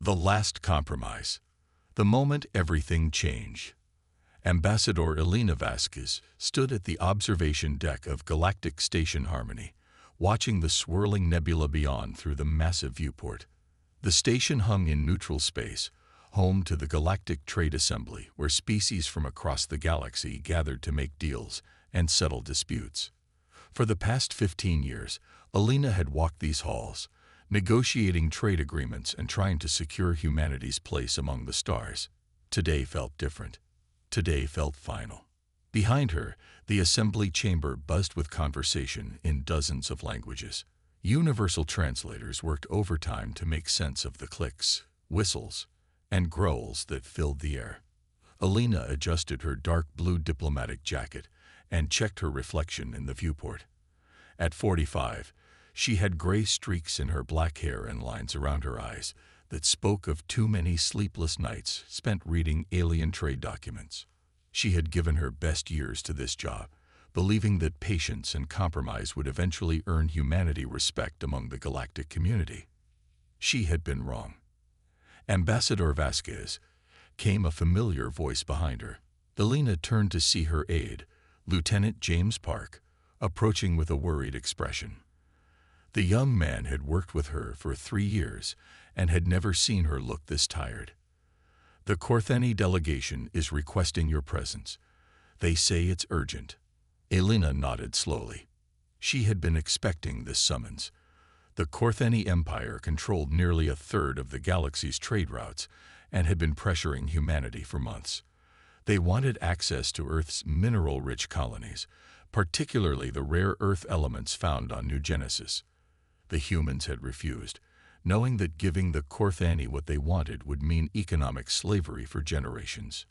The Last Compromise. The moment everything changed. Ambassador Elena Vasquez stood at the observation deck of Galactic Station Harmony, watching the swirling nebula beyond through the massive viewport. The station hung in neutral space, home to the Galactic Trade Assembly, where species from across the galaxy gathered to make deals and settle disputes. For the past 15 years, Elena had walked these halls, negotiating trade agreements and trying to secure humanity's place among the stars. Today felt different. Today felt final. Behind her, the assembly chamber buzzed with conversation in dozens of languages. Universal translators worked overtime to make sense of the clicks, whistles, and growls that filled the air. Elena adjusted her dark blue diplomatic jacket and checked her reflection in the viewport. At 45, she had gray streaks in her black hair and lines around her eyes that spoke of too many sleepless nights spent reading alien trade documents. She had given her best years to this job, believing that patience and compromise would eventually earn humanity respect among the galactic community. She had been wrong. Ambassador Vasquez came a familiar voice behind her. Elena turned to see her aide, Lieutenant James Park, approaching with a worried expression. The young man had worked with her for 3 years and had never seen her look this tired. "The Cortheni delegation is requesting your presence. They say it's urgent." Elena nodded slowly. She had been expecting this summons. The Cortheni Empire controlled nearly a third of the galaxy's trade routes and had been pressuring humanity for months. They wanted access to Earth's mineral-rich colonies, particularly the rare Earth elements found on New Genesis. The humans had refused, knowing that giving the Cortheni what they wanted would mean economic slavery for generations.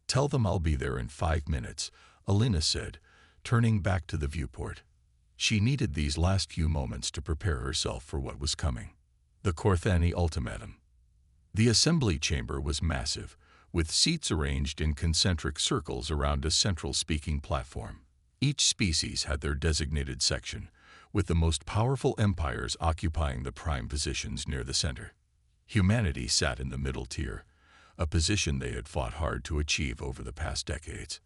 "Tell them I'll be there in 5 minutes," Elena said, turning back to the viewport. She needed these last few moments to prepare herself for what was coming. The Cortheni ultimatum. The assembly chamber was massive, with seats arranged in concentric circles around a central speaking platform. Each species had their designated section, with the most powerful empires occupying the prime positions near the center. Humanity sat in the middle tier, a position they had fought hard to achieve over the past decades.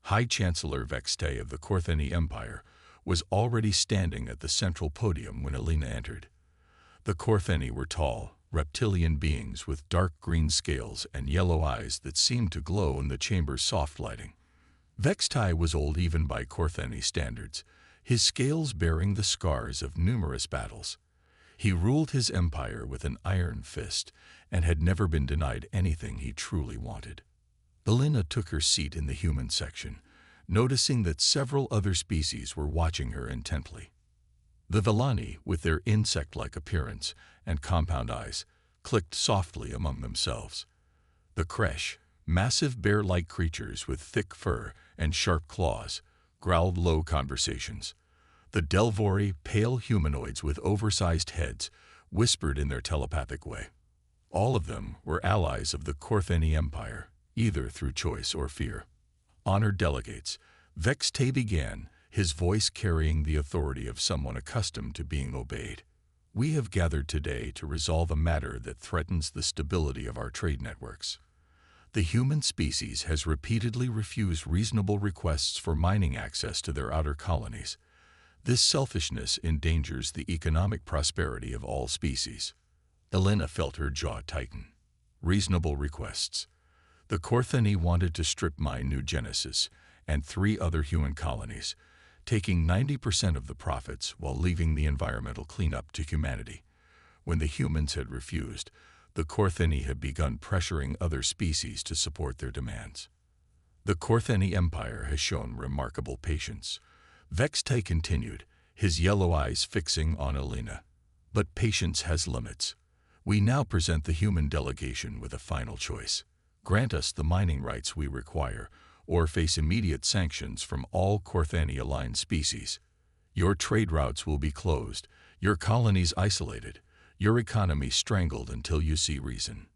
High Chancellor Vexte of the Cortheni Empire was already standing at the central podium when Elena entered. The Cortheni were tall, reptilian beings with dark green scales and yellow eyes that seemed to glow in the chamber's soft lighting. Vexte was old even by Cortheni standards, his scales bearing the scars of numerous battles. He ruled his empire with an iron fist and had never been denied anything he truly wanted. Elena took her seat in the human section, noticing that several other species were watching her intently. The Villani, with their insect-like appearance and compound eyes, clicked softly among themselves. The Kresh, massive bear-like creatures with thick fur and sharp claws, growled low conversations. The Delvori, pale humanoids with oversized heads, whispered in their telepathic way. All of them were allies of the Cortheni Empire, either through choice or fear. Honored delegates, Vexte began, his voice carrying the authority of someone accustomed to being obeyed. "We have gathered today to resolve a matter that threatens the stability of our trade networks. The human species has repeatedly refused reasonable requests for mining access to their outer colonies. This selfishness endangers the economic prosperity of all species." Elena felt her jaw tighten. Reasonable requests. The Cortheni wanted to strip mine New Genesis and 3 other human colonies, taking 90% of the profits while leaving the environmental cleanup to humanity. When the humans had refused, the Cortheni had begun pressuring other species to support their demands. The Cortheni Empire has shown remarkable patience. Vexte continued, his yellow eyes fixing on Elena. But patience has limits. We now present the human delegation with a final choice. Grant us the mining rights we require, or face immediate sanctions from all Cortheni-aligned species. Your trade routes will be closed, your colonies isolated, your economy strangled until you see reason.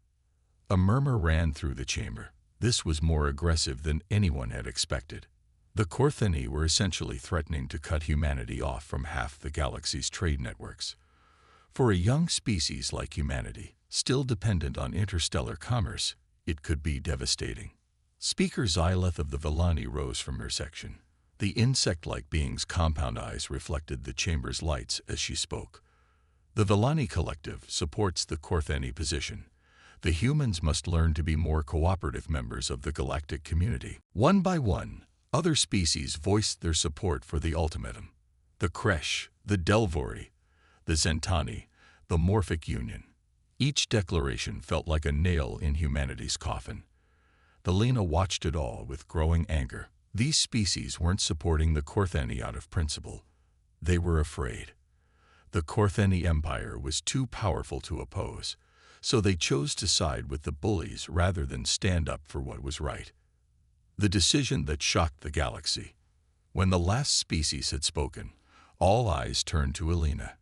A murmur ran through the chamber. This was more aggressive than anyone had expected. The Cortheni were essentially threatening to cut humanity off from half the galaxy's trade networks. For a young species like humanity, Still dependent on interstellar commerce, it could be devastating. Speaker Xyleth of the Villani rose from her section. The insect-like being's compound eyes reflected the chamber's lights as she spoke. The Villani Collective supports the Kortheni position. The humans must learn to be more cooperative members of the galactic community. One by one, other species voiced their support for the ultimatum. The Kresh, the Delvori, the Zentani, the Morphic Union. Each declaration felt like a nail in humanity's coffin. Belina watched it all with growing anger. These species weren't supporting the Kortheni out of principle. They were afraid. The Kortheni Empire was too powerful to oppose, so they chose to side with the bullies rather than stand up for what was right. The decision that shocked the galaxy. When the last species had spoken, all eyes turned to Elena.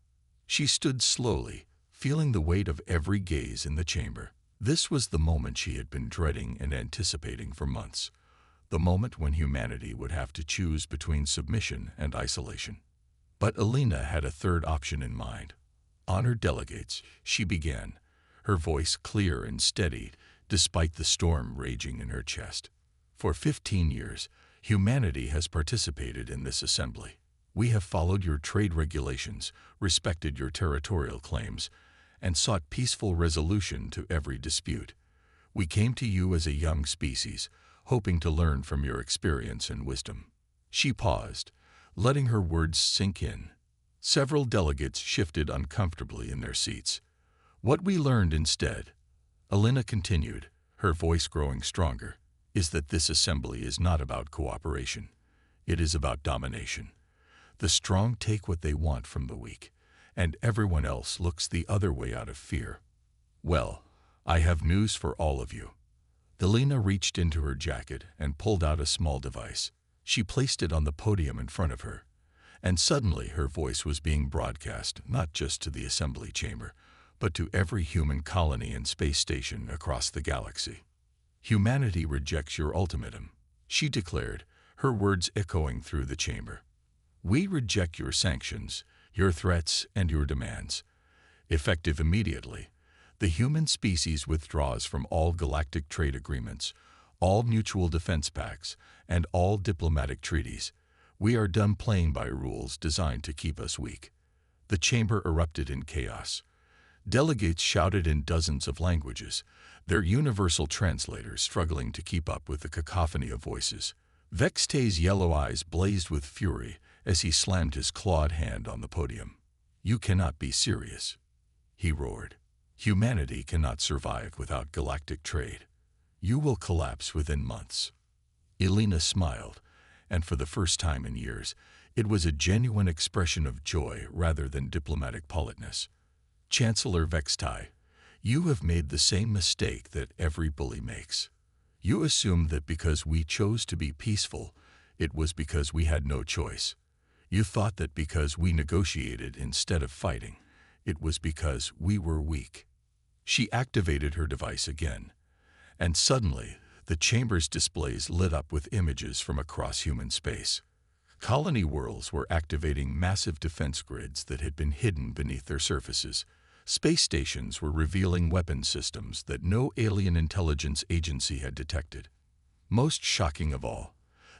She stood slowly, feeling the weight of every gaze in the chamber. This was the moment she had been dreading and anticipating for months. The moment when humanity would have to choose between submission and isolation. But Elena had a third option in mind. Honored delegates, she began, her voice clear and steady despite the storm raging in her chest. For 15 years, humanity has participated in this assembly. We have followed your trade regulations, respected your territorial claims, and sought peaceful resolution to every dispute. We came to you as a young species, hoping to learn from your experience and wisdom. She paused, letting her words sink in. Several delegates shifted uncomfortably in their seats. What we learned instead, Elena continued, her voice growing stronger, is that this assembly is not about cooperation. It is about domination. The strong take what they want from the weak, and everyone else looks the other way out of fear. Well, I have news for all of you. Elena reached into her jacket and pulled out a small device. She placed it on the podium in front of her, and suddenly her voice was being broadcast not just to the assembly chamber, but to every human colony and space station across the galaxy. Humanity rejects your ultimatum, she declared, her words echoing through the chamber. We reject your sanctions, your threats, and your demands. Effective immediately, the human species withdraws from all galactic trade agreements, all mutual defense pacts, and all diplomatic treaties. We are done playing by rules designed to keep us weak. The chamber erupted in chaos. Delegates shouted in dozens of languages, their universal translators struggling to keep up with the cacophony of voices. Vexte's yellow eyes blazed with fury as he slammed his clawed hand on the podium. You cannot be serious, he roared. Humanity cannot survive without galactic trade. You will collapse within months. Elena smiled, and for the first time in years, it was a genuine expression of joy rather than diplomatic politeness. Chancellor Vextai, you have made the same mistake that every bully makes. You assumed that because we chose to be peaceful, it was because we had no choice. You thought that because we negotiated instead of fighting, it was because we were weak. She activated her device again, and suddenly the chamber's displays lit up with images from across human space. Colony worlds were activating massive defense grids that had been hidden beneath their surfaces. Space stations were revealing weapon systems that no alien intelligence agency had detected. Most shocking of all,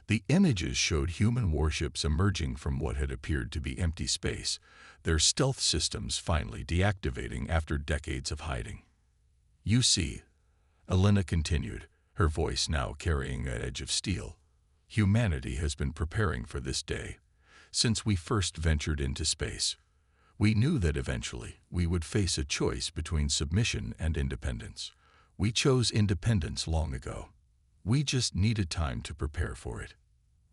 the images showed human warships emerging from what had appeared to be empty space, their stealth systems finally deactivating after decades of hiding. You see, Elena continued, her voice now carrying an edge of steel, humanity has been preparing for this day. Since we first ventured into space, we knew that eventually we would face a choice between submission and independence. We chose independence long ago. We just needed time to prepare for it.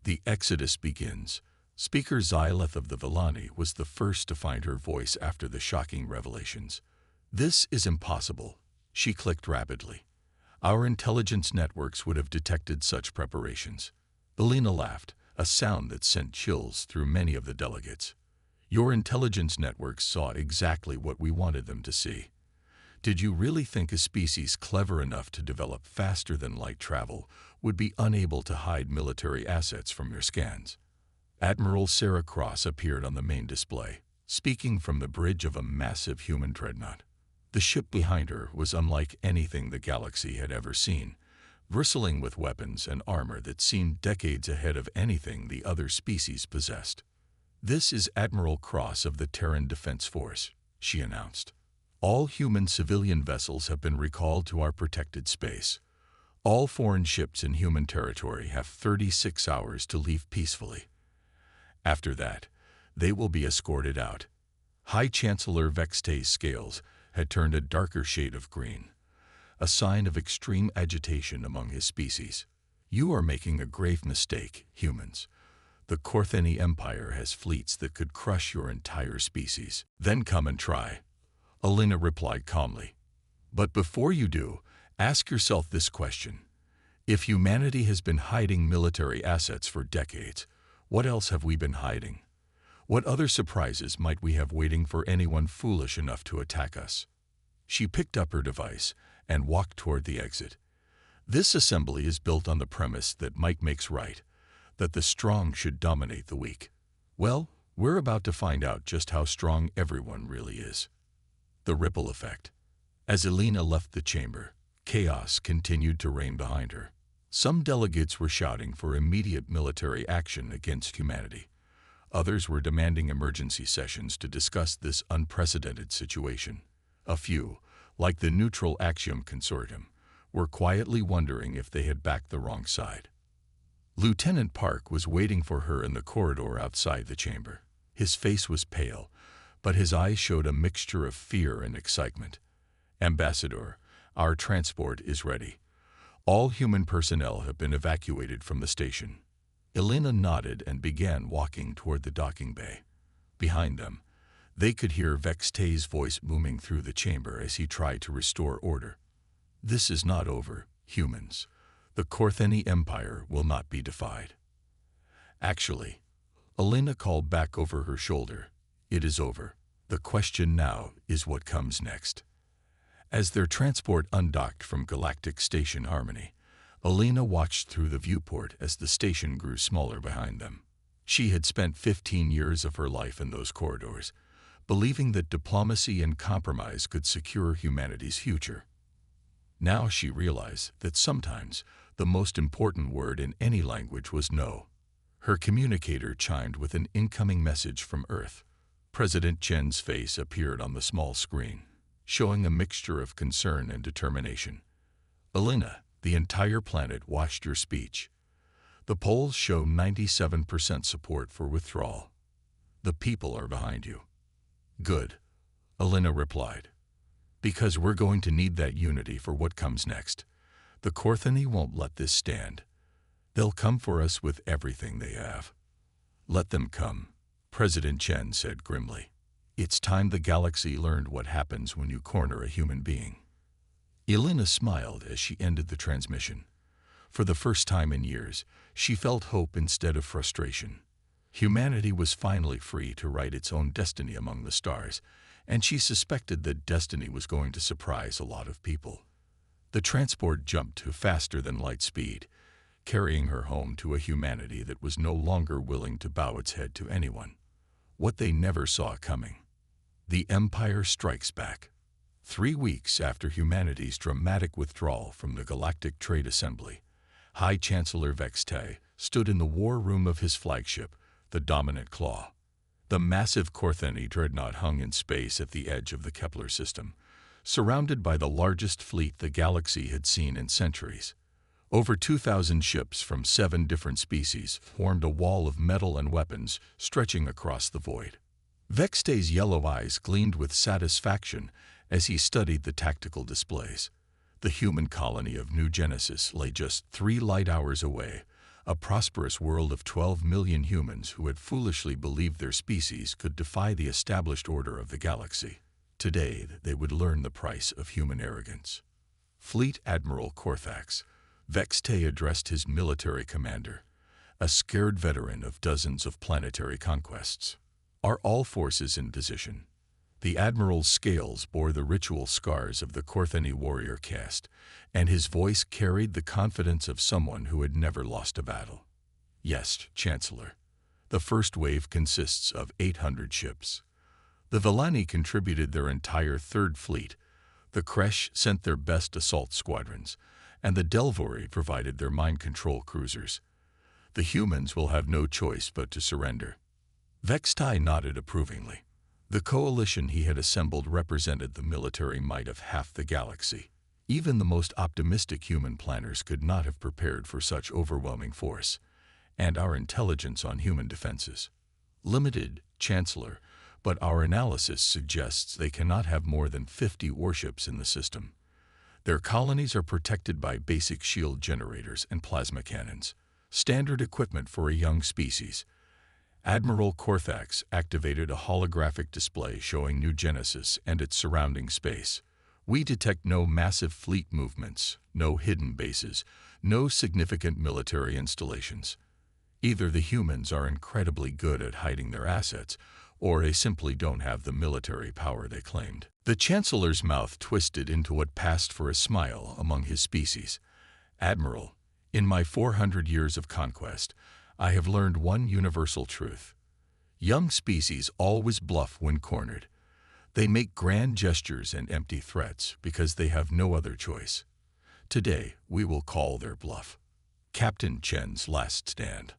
The exodus begins. Speaker Xyleth of the Villani was the first to find her voice after the shocking revelations. This is impossible, she clicked rapidly. Our intelligence networks would have detected such preparations. Elena laughed, a sound that sent chills through many of the delegates. Your intelligence networks saw exactly what we wanted them to see. Did you really think a species clever enough to develop faster than light travel would be unable to hide military assets from your scans? Admiral Sarah Cross appeared on the main display, speaking from the bridge of a massive human dreadnought. The ship behind her was unlike anything the galaxy had ever seen, bristling with weapons and armor that seemed decades ahead of anything the other species possessed. "This is Admiral Cross of the Terran Defense Force," she announced. "All human civilian vessels have been recalled to our protected space. All foreign ships in human territory have 36 hours to leave peacefully. After that, they will be escorted out." High Chancellor Vexte's scales had turned a darker shade of green, a sign of extreme agitation among his species. "You are making a grave mistake, humans. The Kortheni Empire has fleets that could crush your entire species." "Then come and try," Alina replied calmly. "But before you do, ask yourself this question. If humanity has been hiding military assets for decades, what else have we been hiding? What other surprises might we have waiting for anyone foolish enough to attack us?" She picked up her device and walked toward the exit. "This assembly is built on the premise that might makes right, that the strong should dominate the weak. Well, we're about to find out just how strong everyone really is." The ripple effect. As Alina left the chamber, chaos continued to reign behind her. Some delegates were shouting for immediate military action against humanity. Others were demanding emergency sessions to discuss this unprecedented situation. A few, like the Neutral Axiom Consortium, were quietly wondering if they had backed the wrong side. Lieutenant Park was waiting for her in the corridor outside the chamber. His face was pale, but his eyes showed a mixture of fear and excitement. "Ambassador, our transport is ready. All human personnel have been evacuated from the station." Alina nodded and began walking toward the docking bay. Behind them, they could hear Vexte's voice booming through the chamber as he tried to restore order. "This is not over, humans. The Kortheni Empire will not be defied." "Actually," Alina called back over her shoulder, "it is over. The question now is what comes next." As their transport undocked from Galactic Station Harmony, Alina watched through the viewport as the station grew smaller behind them. She had spent 15 years of her life in those corridors, believing that diplomacy and compromise could secure humanity's future. Now she realized that sometimes the most important word in any language was no. Her communicator chimed with an incoming message from Earth. President Chen's face appeared on the small screen, showing a mixture of concern and determination. "Alina, the entire planet watched your speech. The polls show 97% support for withdrawal. The people are behind you." "Good," Alina replied. "Because we're going to need that unity for what comes next. The Kortheni won't let this stand. They'll come for us with everything they have." "Let them come," President Chen said grimly. "It's time the galaxy learned what happens when you corner a human being." Alina smiled as she ended the transmission. For the first time in years, she felt hope instead of frustration. Humanity was finally free to write its own destiny among the stars, and she suspected that destiny was going to surprise a lot of people. The transport jumped to faster than light speed, carrying her home to a humanity that was no longer willing to bow its head to anyone. What they never saw coming. The Empire Strikes Back. 3 weeks after humanity's dramatic withdrawal from the Galactic Trade Assembly, High Chancellor Vexte stood in the war room of his flagship, the Dominant Claw. The massive Kortheni dreadnought hung in space at the edge of the Kepler system, surrounded by the largest fleet the galaxy had seen in centuries. Over 2,000 ships from 7 different species formed a wall of metal and weapons stretching across the void. Vexte's yellow eyes gleamed with satisfaction as he studied the tactical displays. The human colony of New Genesis lay just 3 light hours away, a prosperous world of 12 million humans who had foolishly believed their species could defy the established order of the galaxy. Today, they would learn the price of human arrogance. Fleet Admiral Korthax, Vexte addressed his military commander, a scared veteran of dozens of planetary conquests. "Are all forces in position?" The Admiral's scales bore the ritual scars of the Kortheni warrior caste, and his voice carried the confidence of someone who had never lost a battle. "Yes, Chancellor. The first wave consists of 800 ships. The Villani contributed their entire third fleet, The Kresh sent their best assault squadrons, and the Delvori provided their mind control cruisers. The humans will have no choice but to surrender. Vextai nodded approvingly. The coalition he had assembled represented the military might of half the galaxy. Even the most optimistic human planners could not have prepared for such overwhelming force, and our intelligence on human defenses. Limited, Chancellor, but our analysis suggests they cannot have more than 50 warships in the system. Their colonies are protected by basic shield generators and plasma cannons, standard equipment for a young species. Admiral Korthax activated a holographic display showing New Genesis and its surrounding space. We detect no massive fleet movements, no hidden bases, no significant military installations. Either the humans are incredibly good at hiding their assets, or they simply don't have the military power they claimed. The Chancellor's mouth twisted into what passed for a smile among his species. Admiral, in my 400 years of conquest, I have learned one universal truth. Young species always bluff when cornered. They make grand gestures and empty threats because they have no other choice. Today, we will call their bluff. Captain Chen's last stand.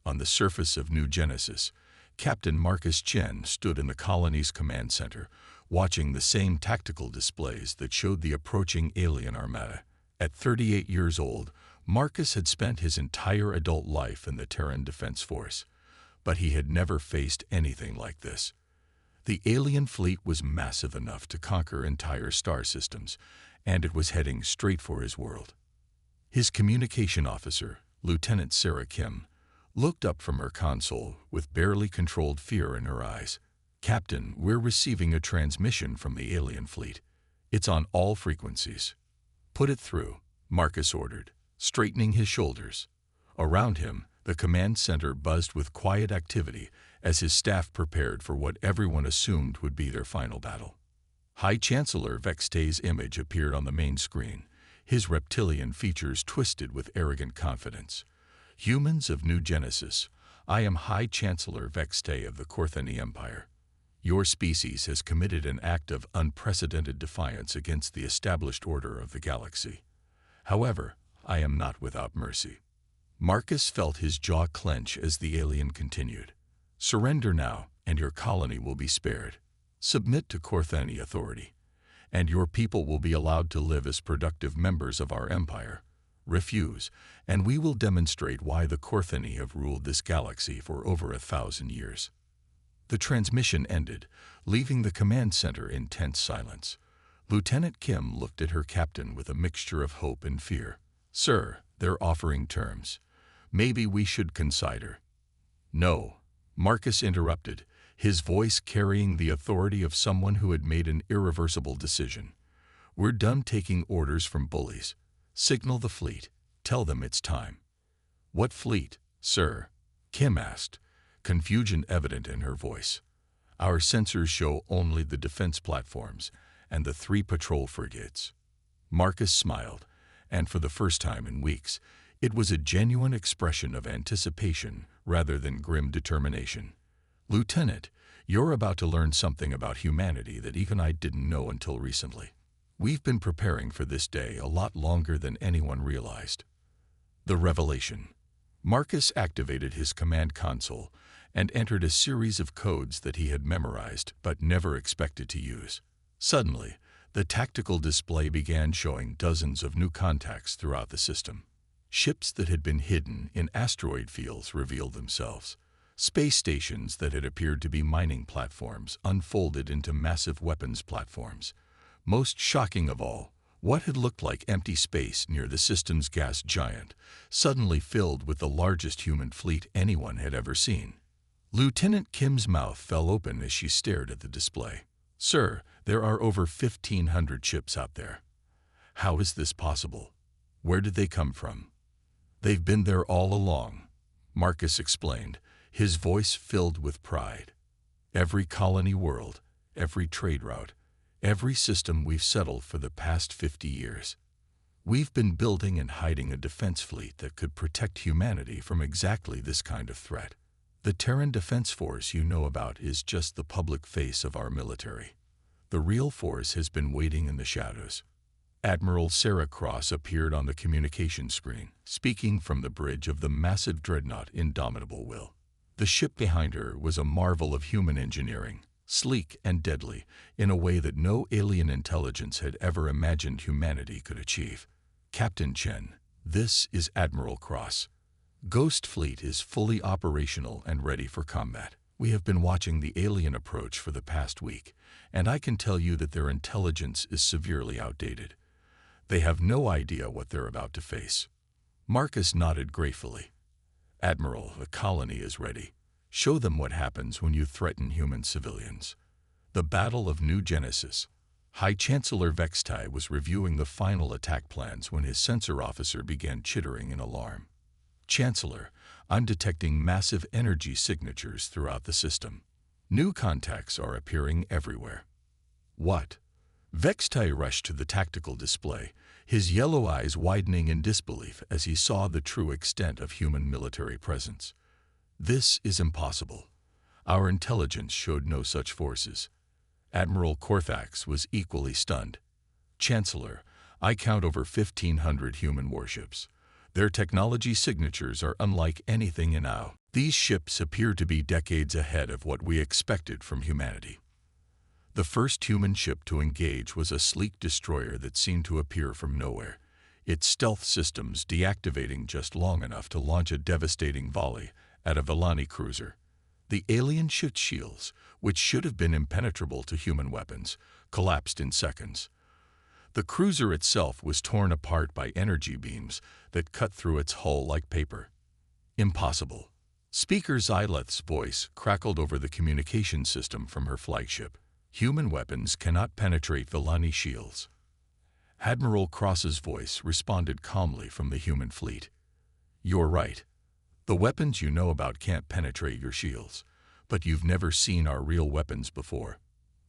On the surface of New Genesis, Captain Marcus Chen stood in the colony's command center, watching the same tactical displays that showed the approaching alien armada. At 38 years old, Marcus had spent his entire adult life in the Terran Defense Force, but he had never faced anything like this. The alien fleet was massive enough to conquer entire star systems, and it was heading straight for his world. His communication officer, Lieutenant Sarah Kim, looked up from her console with barely controlled fear in her eyes. Captain, we're receiving a transmission from the alien fleet. It's on all frequencies. Put it through, Marcus ordered, straightening his shoulders. Around him, the command center buzzed with quiet activity as his staff prepared for what everyone assumed would be their final battle. High Chancellor Vextay's image appeared on the main screen, his reptilian features twisted with arrogant confidence. Humans of New Genesis, I am High Chancellor Vextay of the Korthani Empire. Your species has committed an act of unprecedented defiance against the established order of the galaxy. However, I am not without mercy. Marcus felt his jaw clench as the alien continued. Surrender now, and your colony will be spared. Submit to Korthani authority, and your people will be allowed to live as productive members of our empire. Refuse, and we will demonstrate why the Korthani have ruled this galaxy for over 1,000 years. The transmission ended, leaving the command center in tense silence. Lieutenant Kim looked at her captain with a mixture of hope and fear. Sir, they're offering terms. Maybe we should consider. No, Marcus interrupted, his voice carrying the authority of someone who had made an irreversible decision. We're done taking orders from bullies. Signal the fleet. Tell them it's time. What fleet, sir? Kim asked, confusion evident in her voice. Our sensors show only the defense platforms and the 3 patrol frigates. Marcus smiled, and for the first time in weeks, it was a genuine expression of anticipation rather than grim determination. Lieutenant, you're about to learn something about humanity that even I didn't know until recently. We've been preparing for this day a lot longer than anyone realized. The revelation. Marcus activated his command console and entered a series of codes that he had memorized but never expected to use. Suddenly, the tactical display began showing dozens of new contacts throughout the system. Ships that had been hidden in asteroid fields revealed themselves. Space stations that had appeared to be mining platforms unfolded into massive weapons platforms. Most shocking of all, what had looked like empty space near the system's gas giant suddenly filled with the largest human fleet anyone had ever seen. Lieutenant Kim's mouth fell open as she stared at the display. Sir, there are over 1,500 ships out there. How is this possible? Where did they come from? They've been there all along, Marcus explained, his voice filled with pride. Every colony world, every trade route, every system we've settled for the past 50 years. We've been building and hiding a defense fleet that could protect humanity from exactly this kind of threat. The Terran Defense Force you know about is just the public face of our military. The real force has been waiting in the shadows. Admiral Sarah Cross appeared on the communication screen, speaking from the bridge of the massive dreadnought Indomitable Will. The ship behind her was a marvel of human engineering, sleek and deadly in a way that no alien intelligence had ever imagined humanity could achieve. Captain Chen, this is Admiral Cross. Ghost Fleet is fully operational and ready for combat. We have been watching the alien approach for the past week, and I can tell you that their intelligence is severely outdated. They have no idea what they're about to face. Marcus nodded gratefully. Admiral, the colony is ready. Show them what happens when you threaten human civilians. The Battle of New Genesis. High Chancellor Vextai was reviewing the final attack plans when his sensor officer began chittering in alarm. Chancellor, I'm detecting massive energy signatures throughout the system. New contacts are appearing everywhere. What? Vextai rushed to the tactical display, his yellow eyes widening in disbelief as he saw the true extent of human military presence. This is impossible. Our intelligence showed no such forces. Admiral Korthax was equally stunned. Chancellor, I count over 1,500 human warships. Their technology signatures are unlike anything in our. These ships appear to be decades ahead of what we expected from humanity. The first human ship to engage was a sleek destroyer that seemed to appear from nowhere, its stealth systems deactivating just long enough to launch a devastating volley at a Vellani cruiser. The alien ship's shields, which should have been impenetrable to human weapons, collapsed in seconds. The cruiser itself was torn apart by energy beams that cut through its hull like paper. Impossible. Speaker Xyleth's voice crackled over the communication system from her flagship. Human weapons cannot penetrate Vellani shields. Admiral Cross's voice responded calmly from the human fleet. You're right. The weapons you know about can't penetrate your shields, but you've never seen our real weapons before.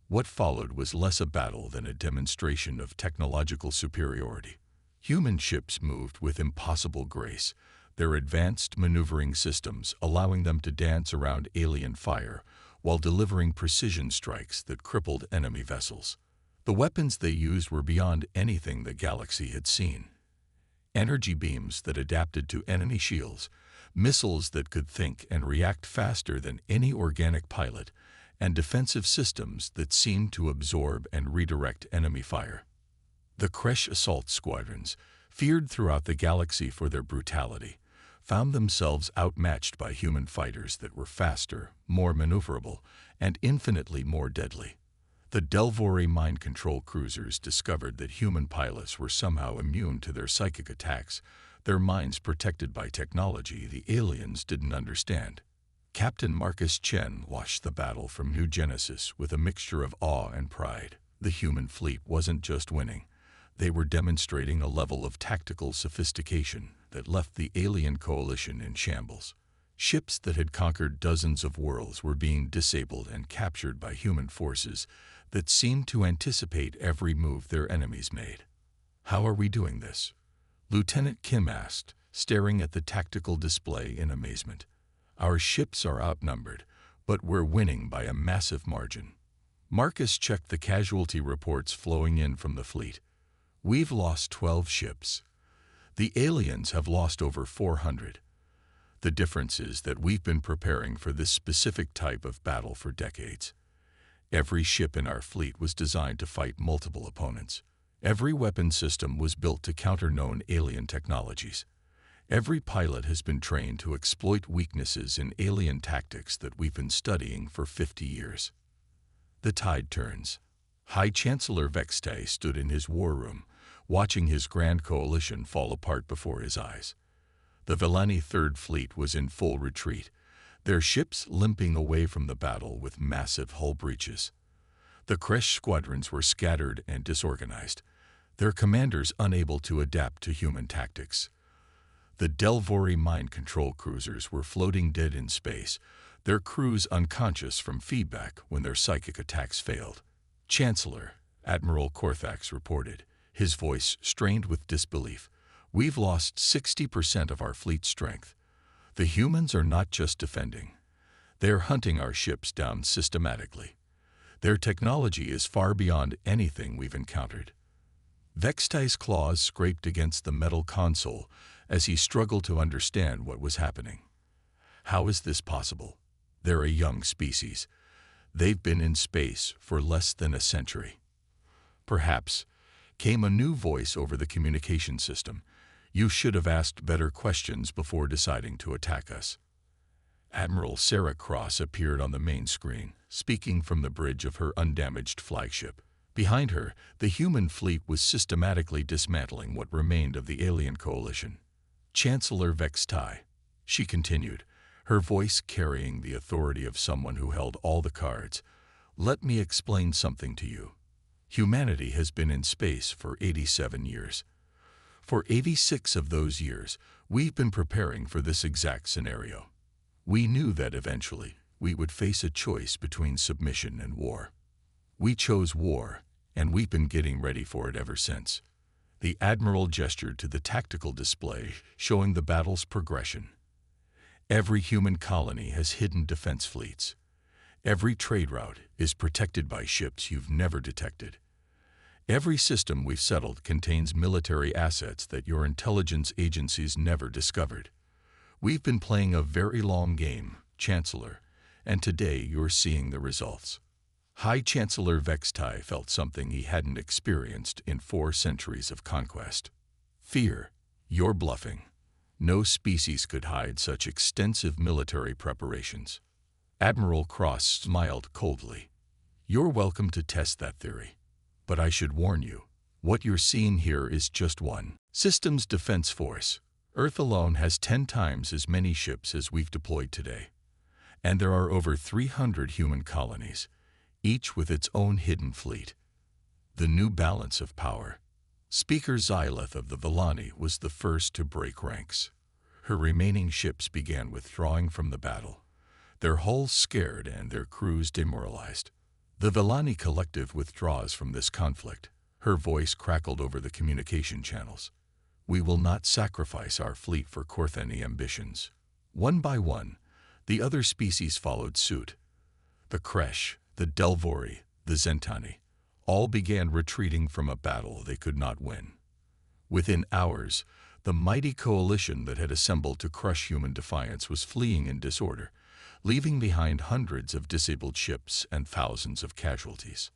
What followed was less a battle than a demonstration of technological superiority. Human ships moved with impossible grace, their advanced maneuvering systems allowing them to dance around alien fire while delivering precision strikes that crippled enemy vessels. The weapons they used were beyond anything the galaxy had seen. Energy beams that adapted to enemy shields, missiles that could think and react faster than any organic pilot, and defensive systems that seemed to absorb and redirect enemy fire. The Kresh assault squadrons, feared throughout the galaxy for their brutality, found themselves outmatched by human fighters that were faster, more maneuverable, and infinitely more deadly. The Delvori mind control cruisers discovered that human pilots were somehow immune to their psychic attacks, their minds protected by technology the aliens didn't understand. Captain Marcus Chen watched the battle from New Genesis with a mixture of awe and pride. The human fleet wasn't just winning. They were demonstrating a level of tactical sophistication that left the alien coalition in shambles. Ships that had conquered dozens of worlds were being disabled and captured by human forces that seemed to anticipate every move their enemies made. How are we doing this? Lieutenant Kim asked, staring at the tactical display in amazement. Our ships are outnumbered, but we're winning by a massive margin. Marcus checked the casualty reports flowing in from the fleet. We've lost 12 ships. The aliens have lost over 400. The difference is that we've been preparing for this specific type of battle for decades. Every ship in our fleet was designed to fight multiple opponents. Every weapon system was built to counter known alien technologies. Every pilot has been trained to exploit weaknesses in alien tactics that we've been studying for 50 years. The tide turns. High Chancellor Vextai stood in his war room, watching his grand coalition fall apart before his eyes. The Vellani Third Fleet was in full retreat, their ships limping away from the battle with massive hull breaches. The Kresh squadrons were scattered and disorganized, their commanders unable to adapt to human tactics. The Delvori mind control cruisers were floating dead in space, their crews unconscious from feedback when their psychic attacks failed. Chancellor, Admiral Korthax reported, his voice strained with disbelief. We've lost 60% of our fleet strength. The humans are not just defending. They're hunting our ships down systematically. Their technology is far beyond anything we've encountered. Vextai's claws scraped against the metal console as he struggled to understand what was happening. How is this possible? They're a young species. They've been in space for less than a century. Perhaps, came a new voice over the communication system. You should have asked better questions before deciding to attack us. Admiral Sarah Cross appeared on the main screen, speaking from the bridge of her undamaged flagship. Behind her, the human fleet was systematically dismantling what remained of the alien coalition. Chancellor Vextai, she continued, her voice carrying the authority of someone who held all the cards. Let me explain something to you. Humanity has been in space for 87 years. For 86 of those years, we've been preparing for this exact scenario. We knew that eventually we would face a choice between submission and war. We chose war, and we've been getting ready for it ever since. The Admiral gestured to the tactical display showing the battle's progression. Every human colony has hidden defense fleets. Every trade route is protected by ships you've never detected. Every system we've settled contains military assets that your intelligence agencies never discovered. We've been playing a very long game, Chancellor, and today you're seeing the results. High Chancellor Vextai felt something he hadn't experienced in 4 centuries of conquest. Fear. You're bluffing. No species could hide such extensive military preparations. Admiral Cross smiled coldly. You're welcome to test that theory. But I should warn you, what you're seeing here is just one systems defense force. Earth alone has 10 times as many ships as we've deployed today. And there are over 300 human colonies, each with its own hidden fleet. The new balance of power. Speaker Xylith of the Villani was the first to break ranks. Her remaining ships began withdrawing from the battle, their hulls scared and their crews demoralized. The Villani Collective withdraws from this conflict. Her voice crackled over the communication channels. We will not sacrifice our fleet for Kortheni ambitions. One by one, the other species followed suit. The Kresh, the Delvori, the Zentani, all began retreating from a battle they could not win. Within hours, the mighty coalition that had assembled to crush human defiance was fleeing in disorder, leaving behind hundreds of disabled ships and thousands of casualties.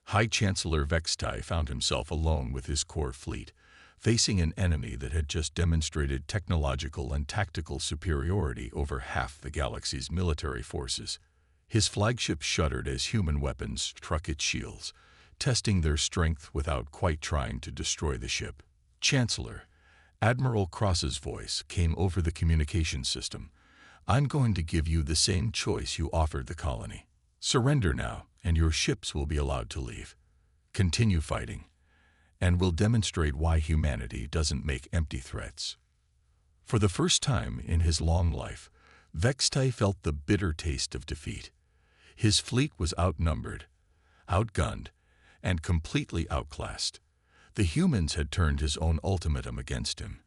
High Chancellor Vextai found himself alone with his core fleet, facing an enemy that had just demonstrated technological and tactical superiority over half the galaxy's military forces. His flagship shuddered as human weapons struck its shields, testing their strength without quite trying to destroy the ship. Chancellor, Admiral Cross's voice came over the communication system. I'm going to give you the same choice you offered the colony. Surrender now, and your ships will be allowed to leave. Continue fighting, and we'll demonstrate why humanity doesn't make empty threats. For the first time in his long life, Vextai felt the bitter taste of defeat. His fleet was outnumbered, outgunned, and completely outclassed. The humans had turned his own ultimatum against him,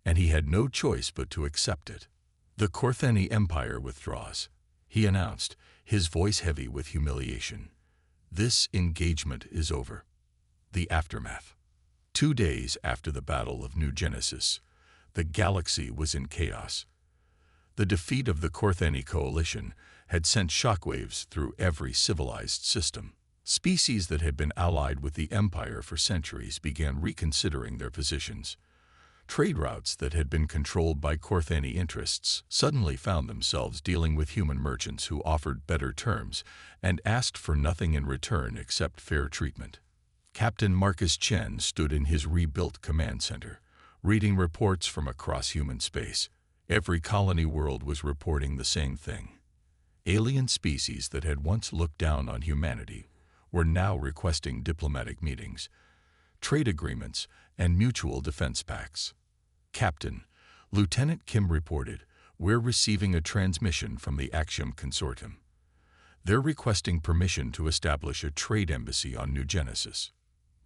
and he had no choice but to accept it. The Kortheni Empire withdraws, he announced, his voice heavy with humiliation. This engagement is over. The aftermath. 2 days after the Battle of New Genesis, the galaxy was in chaos. The defeat of the Kortheni coalition had sent shockwaves through every civilized system. Species that had been allied with the Empire for centuries began reconsidering their positions. Trade routes that had been controlled by Kortheni interests suddenly found themselves dealing with human merchants who offered better terms and asked for nothing in return except fair treatment. Captain Marcus Chen stood in his rebuilt command center, reading reports from across human space. Every colony world was reporting the same thing. Alien species that had once looked down on humanity were now requesting diplomatic meetings, trade agreements, and mutual defense pacts. Captain, Lieutenant Kim reported, we're receiving a transmission from the Axiom Consortium. They're requesting permission to establish a trade embassy on New Genesis.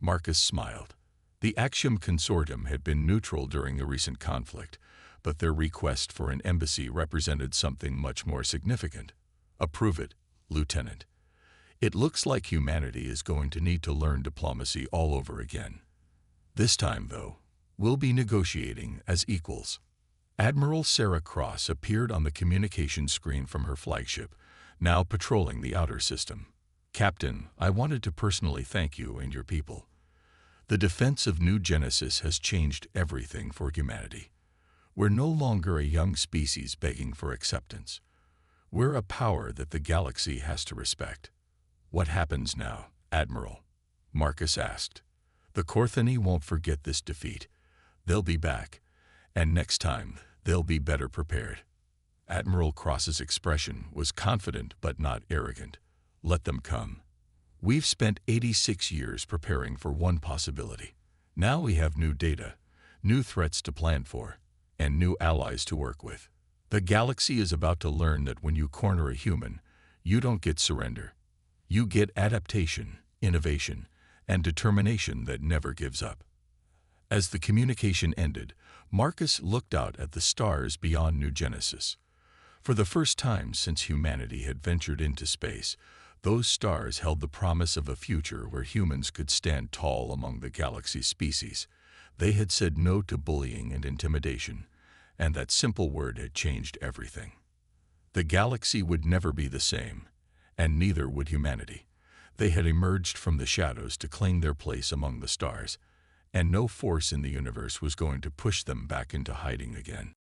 Marcus smiled. The Axiom Consortium had been neutral during the recent conflict, but their request for an embassy represented something much more significant. Approve it, Lieutenant. It looks like humanity is going to need to learn diplomacy all over again. This time, though, we'll be negotiating as equals. Admiral Sarah Cross appeared on the communication screen from her flagship, now patrolling the outer system. Captain, I wanted to personally thank you and your people. The defense of New Genesis has changed everything for humanity. We're no longer a young species begging for acceptance. We're a power that the galaxy has to respect. What happens now, Admiral? Marcus asked. The Corthani won't forget this defeat. They'll be back, and next time they'll be better prepared. Admiral Cross's expression was confident but not arrogant. Let them come. We've spent 86 years preparing for one possibility. Now we have new data, new threats to plan for, and new allies to work with. The galaxy is about to learn that when you corner a human, you don't get surrender. You get adaptation, innovation, and determination that never gives up. As the communication ended, Marcus looked out at the stars beyond New Genesis. For the first time since humanity had ventured into space, those stars held the promise of a future where humans could stand tall among the galaxy's species. They had said no to bullying and intimidation, and that simple word had changed everything. The galaxy would never be the same, and neither would humanity. They had emerged from the shadows to claim their place among the stars, and no force in the universe was going to push them back into hiding again.